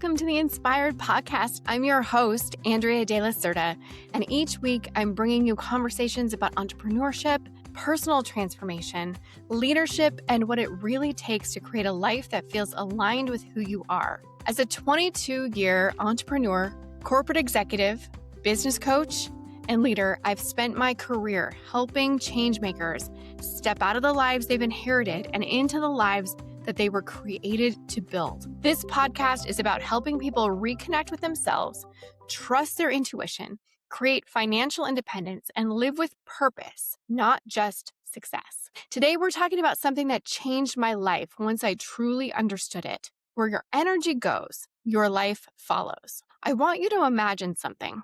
Welcome to the Inspired Podcast. I'm your host, Andrea De La Cerda, and each week I'm bringing you conversations about entrepreneurship, personal transformation, leadership, and what it really takes to create a life that feels aligned with who you are. As a 22-year entrepreneur, corporate executive, business coach, and leader, I've spent my career helping changemakers step out of the lives they've inherited and into the lives that they were created to build. This podcast is about helping people reconnect with themselves, trust their intuition, create financial independence, and live with purpose, not just success. Today, we're talking about something that changed my life once I truly understood it. Where your energy goes, your life follows. I want you to imagine something.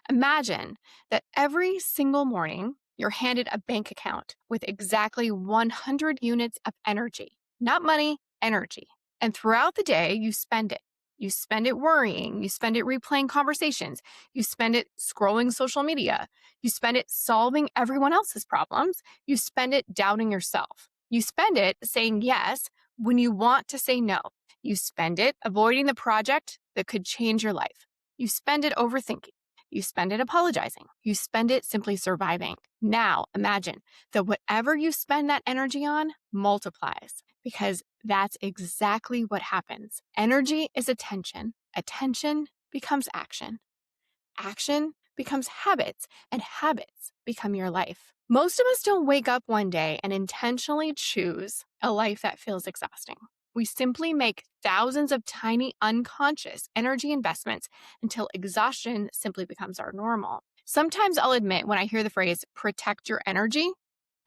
Imagine that every single morning, you're handed a bank account with exactly 100 units of energy. Not money, energy. And throughout the day, you spend it. You spend it worrying. You spend it replaying conversations. You spend it scrolling social media. You spend it solving everyone else's problems. You spend it doubting yourself. You spend it saying yes when you want to say no. You spend it avoiding the project that could change your life. You spend it overthinking. You spend it apologizing. You spend it simply surviving. Now, imagine that whatever you spend that energy on multiplies, because that's exactly what happens. Energy is attention. Attention becomes action. Action becomes habits, and habits become your life. Most of us don't wake up one day and intentionally choose a life that feels exhausting. We simply make thousands of tiny unconscious energy investments until exhaustion simply becomes our normal. Sometimes I'll admit when I hear the phrase protect your energy,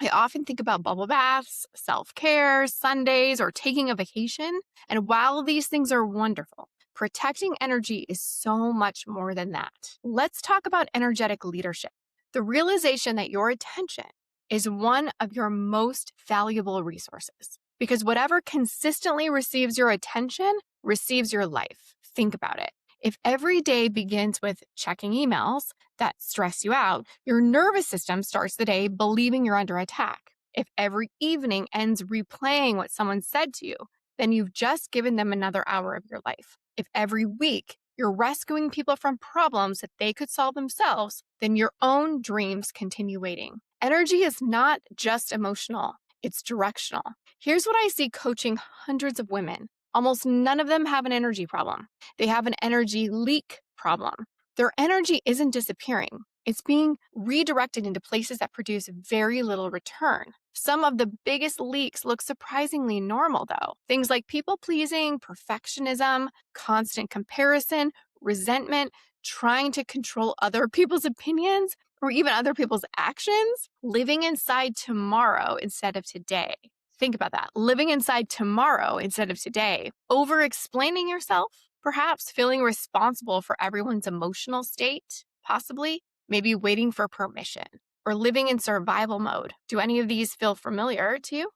I often think about bubble baths, self-care, Sundays, or taking a vacation. And while these things are wonderful, protecting energy is so much more than that. Let's talk about energetic leadership. The realization that your attention is one of your most valuable resources. Because whatever consistently receives your attention receives your life. Think about it. If every day begins with checking emails that stress you out, your nervous system starts the day believing you're under attack. If every evening ends replaying what someone said to you, then you've just given them another hour of your life. If every week you're rescuing people from problems that they could solve themselves, then your own dreams continue waiting. Energy is not just emotional. It's directional. Here's what I see coaching hundreds of women. Almost none of them have an energy problem. They have an energy leak problem. Their energy isn't disappearing. It's being redirected into places that produce very little return. Some of the biggest leaks look surprisingly normal, though. Things like people-pleasing, perfectionism, constant comparison, resentment, trying to control other people's opinions, or even other people's actions, living inside tomorrow instead of today. Think about that. Living inside tomorrow instead of today. Over-explaining yourself, perhaps feeling responsible for everyone's emotional state, possibly, maybe waiting for permission, or living in survival mode. Do any of these feel familiar to you?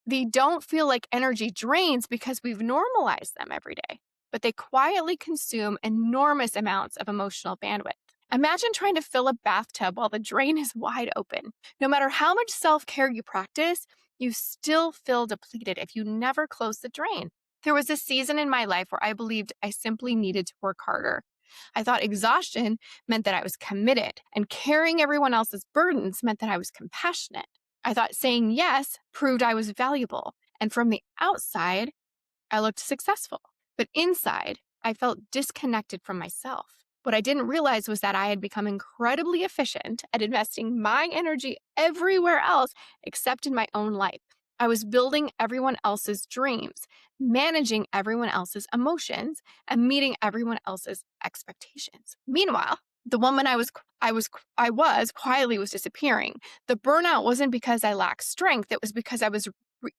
They don't feel like energy drains because we've normalized them every day, but they quietly consume enormous amounts of emotional bandwidth. Imagine trying to fill a bathtub while the drain is wide open. No matter how much self-care you practice, you still feel depleted if you never close the drain. There was a season in my life where I believed I simply needed to work harder. I thought exhaustion meant that I was committed, and carrying everyone else's burdens meant that I was compassionate. I thought saying yes proved I was valuable, and from the outside, I looked successful. But inside, I felt disconnected from myself. What I didn't realize was that I had become incredibly efficient at investing my energy everywhere else except in my own life. I was building everyone else's dreams, managing everyone else's emotions, and meeting everyone else's expectations. Meanwhile, the woman I was quietly was disappearing. The burnout wasn't because I lacked strength. It was because I was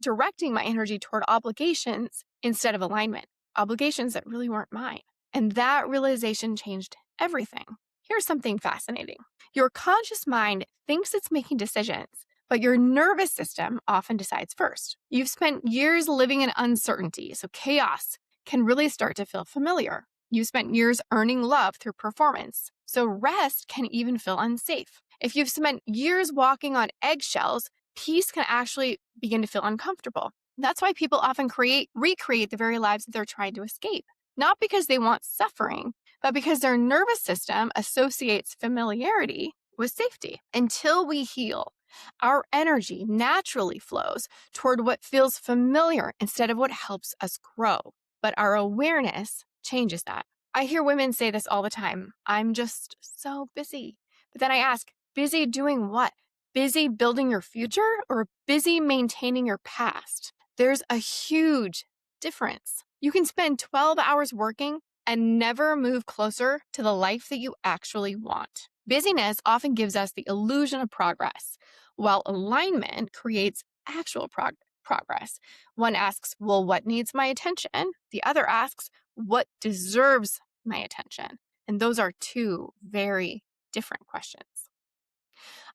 directing my energy toward obligations instead of alignment. Obligations that really weren't mine. And that realization changed everything. Here's something fascinating. Your conscious mind thinks it's making decisions, but your nervous system often decides first. You've spent years living in uncertainty, so chaos can really start to feel familiar. You've spent years earning love through performance, so rest can even feel unsafe. If you've spent years walking on eggshells, peace can actually begin to feel uncomfortable. That's why people often recreate the very lives that they're trying to escape. not because they want suffering, but because their nervous system associates familiarity with safety. Until we heal, our energy naturally flows toward what feels familiar instead of what helps us grow. But our awareness changes that. I hear women say this all the time. I'm just so busy. But then I ask, busy doing what? Busy building your future or busy maintaining your past? There's a huge difference. You can spend 12 hours working and never move closer to the life that you actually want. Busyness often gives us the illusion of progress, while alignment creates actual progress. One asks, well, what needs my attention? The other asks, what deserves my attention? And those are two very different questions.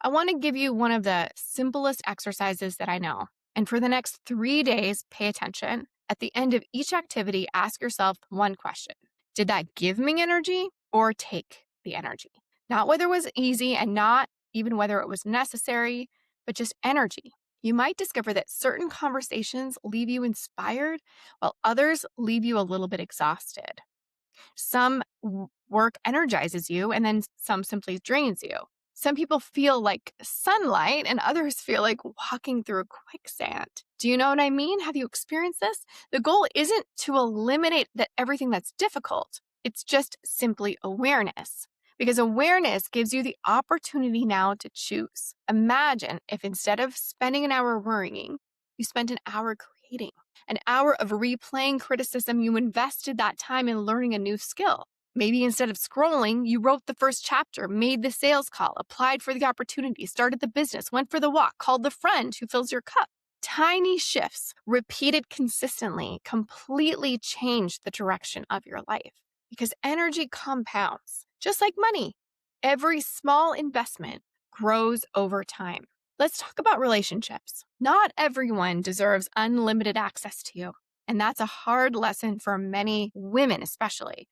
I want to give you one of the simplest exercises that I know. And for the next 3 days, pay attention. At the end of each activity, ask yourself one question. Did that give me energy or take the energy? Not whether it was easy and not even whether it was necessary, but just energy. You might discover that certain conversations leave you inspired while others leave you a little bit exhausted. Some work energizes you and then some simply drains you. Some people feel like sunlight and others feel like walking through quicksand. Do you know what I mean? Have you experienced this? The goal isn't to eliminate everything that's difficult. It's just simply awareness. Because awareness gives you the opportunity now to choose. Imagine if instead of spending an hour worrying, you spent an hour creating, an hour of replaying criticism, you invested that time in learning a new skill. Maybe instead of scrolling, you wrote the first chapter, made the sales call, applied for the opportunity, started the business, went for the walk, called the friend who fills your cup. Tiny shifts repeated consistently completely change the direction of your life because energy compounds, just like money. Every small investment grows over time. Let's talk about relationships. Not everyone deserves unlimited access to you. And that's a hard lesson for many women, especially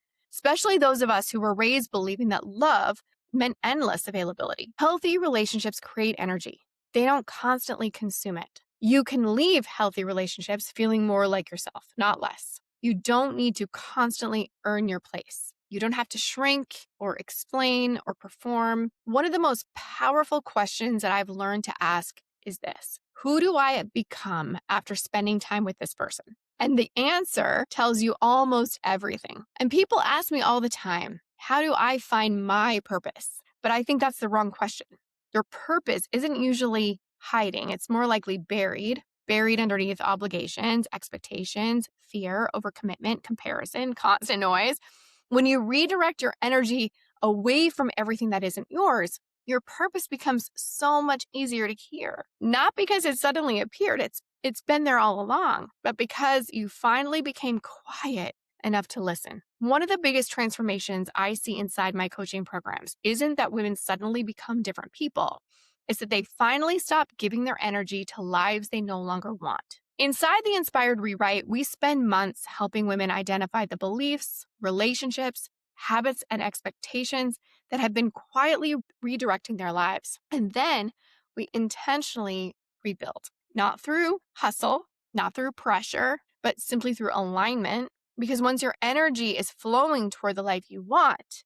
those of us who were raised believing that love meant endless availability. Healthy relationships create energy. They don't constantly consume it. You can leave healthy relationships feeling more like yourself, not less. You don't need to constantly earn your place. You don't have to shrink or explain or perform. One of the most powerful questions that I've learned to ask is this: who do I become after spending time with this person? And the answer tells you almost everything. And people ask me all the time, how do I find my purpose? But I think that's the wrong question. Your purpose isn't usually hiding. It's more likely buried underneath obligations, expectations, fear, overcommitment, comparison, constant noise. When you redirect your energy away from everything that isn't yours, your purpose becomes so much easier to hear. Not because it suddenly appeared, it's been there all along, but because you finally became quiet enough to listen. One of the biggest transformations I see inside my coaching programs isn't that women suddenly become different people. It's that they finally stop giving their energy to lives they no longer want. Inside the Inspired Rewrite, we spend months helping women identify the beliefs, relationships, habits, and expectations that have been quietly redirecting their lives. And then we intentionally rebuild, not through hustle, not through pressure, but simply through alignment. Because once your energy is flowing toward the life you want,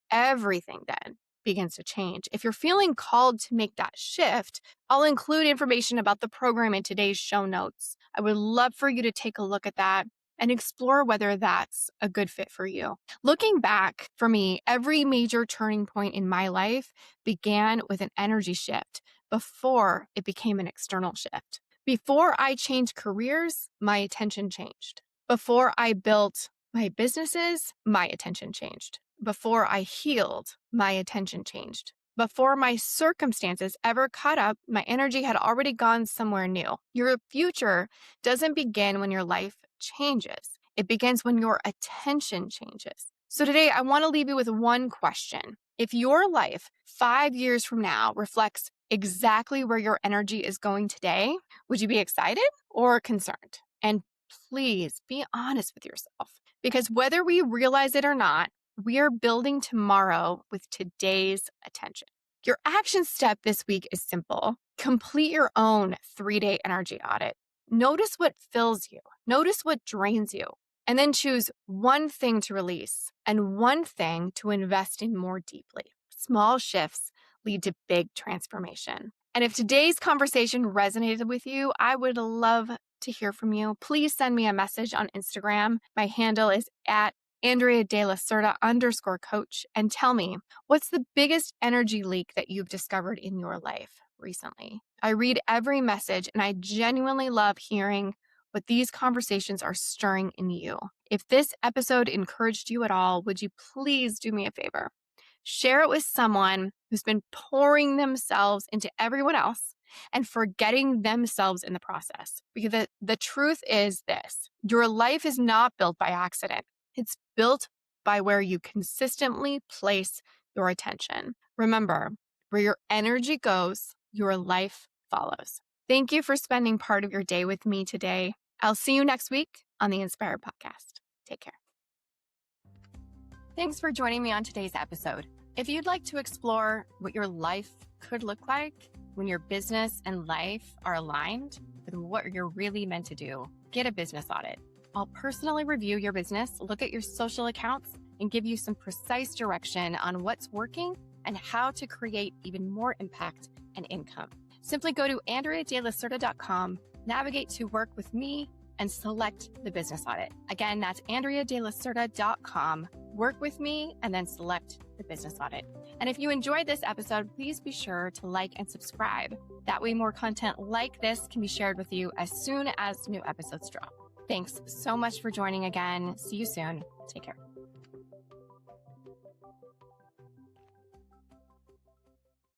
everything then begins to change. If you're feeling called to make that shift, I'll include information about the program in today's show notes. I would love for you to take a look at that and explore whether that's a good fit for you. Looking back, for me, every major turning point in my life began with an energy shift before it became an external shift. Before I changed careers, my attention changed. Before I built my businesses, my attention changed. Before I healed, my attention changed. Before my circumstances ever caught up, my energy had already gone somewhere new. Your future doesn't begin when your life changes. It begins when your attention changes. So today, I want to leave you with one question. If your life 5 years from now reflects exactly where your energy is going today, would you be excited or concerned? And please be honest with yourself, because whether we realize it or not, we are building tomorrow with today's attention. Your action step this week is simple. Complete your own 3-day energy audit. Notice what fills you. Notice what drains you. And then choose one thing to release and one thing to invest in more deeply. Small shifts lead to big transformation. And if today's conversation resonated with you, I would love to hear from you. Please send me a message on Instagram. My handle is at Andrea De La Cerda _coach, and tell me, what's the biggest energy leak that you've discovered in your life recently? I read every message and I genuinely love hearing what these conversations are stirring in you. If this episode encouraged you at all, would you please do me a favor? Share it with someone who's been pouring themselves into everyone else and forgetting themselves in the process. Because the truth is this: your life is not built by accident. It's built by where you consistently place your attention. Remember, where your energy goes, your life follows. Thank you for spending part of your day with me today. I'll see you next week on the Inspired Podcast. Take care. Thanks for joining me on today's episode. If you'd like to explore what your life could look like when your business and life are aligned with what you're really meant to do, get a business audit. I'll personally review your business, look at your social accounts, and give you some precise direction on what's working and how to create even more impact and income. Simply go to AndreaDelacerda.com, navigate to work with me, and select the business audit. Again, that's AndreaDelacerda.com. Work with me and then select the business audit. And if you enjoyed this episode, please be sure to like and subscribe. That way more content like this can be shared with you as soon as new episodes drop. Thanks so much for joining again. See you soon. Take care.